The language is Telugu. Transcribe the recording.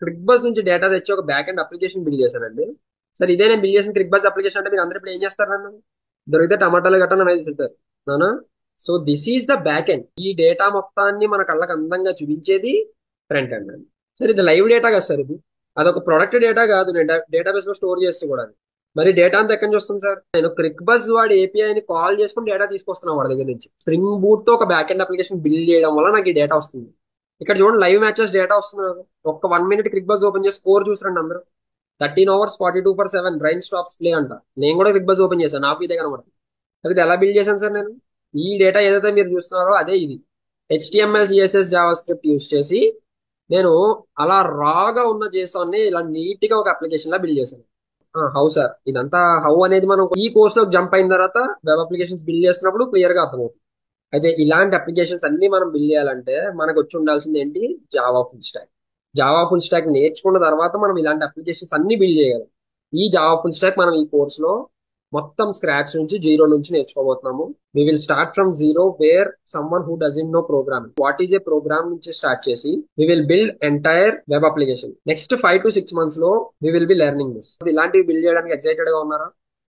క్రిక్ బస్ నుంచి డేటా తెచ్చి ఒక బ్యాక్ ఎండ్ అప్లికేషన్ బిల్డ్ చేశానండి. సరే ఇదే నేను బిల్డ్ చేసిన క్రిక్ బస్ అప్లికేషన్ అంటే మీరు అందరూ ఇప్పుడు ఏం చేస్తారు నన్ను? దొరికితే టమాటాలు గట్టా వేసి వెళ్తారు నానా. So this is the back end. ఈ డేటా మొత్తాన్ని మన కళ్ళకి అందంగా చూపించేది ఫ్రంట్ ఎండ్ అండి. సరే ఇది లైవ్ డేటా కదా సార్ ఇది. అదొక ప్రొడక్ట్ డేటా కాదు, నేను డేటాబేస్ లో స్టోర్ చేస్తూ కూడా. మరి డేటా అంతా ఎక్కడి నుంచి వస్తుంది సార్? నేను క్రిక్ బస్ వాడి ఏపీఐని కాల్ చేసుకుని డేటా తీసుకొస్తున్నాను వాడి దగ్గర నుంచి. స్ప్రింగ్ బూట్ తో ఒక బ్యాక్ ఎండ్ అప్లికేషన్ బిల్డ్ చేయడం వల్ల నాకు ఈ డేటా వస్తుంది. ఇక్కడ చూడండి లైవ్ మ్యాచెస్ డేటా వస్తుంది నాకు. ఒక్క 1 minute క్రిక్ బస్ ఓపెన్ చేసి స్కోర్ చూసారండి అందరూ. 13 hours 42/7 రైన్ స్టాప్స్ ప్లే అంట. నేను కూడా క్రిక్ బస్ ఓపెన్ చేశాను, నాకు ఇదే కనబడుతుంది. అది ఇది ఎలా బిల్డ్ చేశాను సార్ నేను? ఈ డేటా ఏదైతే మీరు చూస్తున్నారో అదే ఇది. HTML CSS Java script use చేసి నేను అలా రాగా ఉన్న JSON ని ఇలా నీట్ గా ఒక అప్లికేషన్ లా బిల్డ్ చేశాను. హౌ సార్ ఇదంతా హౌ అనేది మనం ఈ కోర్స్ లో జంప్ అయిన తర్వాత వెబ్ అప్లికేషన్స్ బిల్డ్ చేస్తున్నప్పుడు క్లియర్ గా అర్థమవుతుంది. అయితే ఇలాంటి అప్లికేషన్స్ అన్ని మనం బిల్డ్ చేయాలంటే మనకు వచ్చి ఉండాల్సింది ఏంటి? Java full stock. Java full stock నేర్చుకున్న తర్వాత మనం ఇలాంటి అప్లికేషన్స్ అన్ని బిల్డ్ చేయగలం. ఈ జావా ఫుల్ స్టాక్ మనం ఈ కోర్స్ లో మొత్తం స్క్రాచ్ నుంచి జీరో నుంచి నేర్చుకోబోతున్నాము. We will start from zero where someone who doesn't know programming what is a program నుంచి స్టార్ట్ చేసి we will build entire web application. Next 5 to 6 months లో we will be learning this. ఇలాంటివి బిల్డ్ చేయడానికి ఎక్సైటెడ్ గా ఉన్నారా?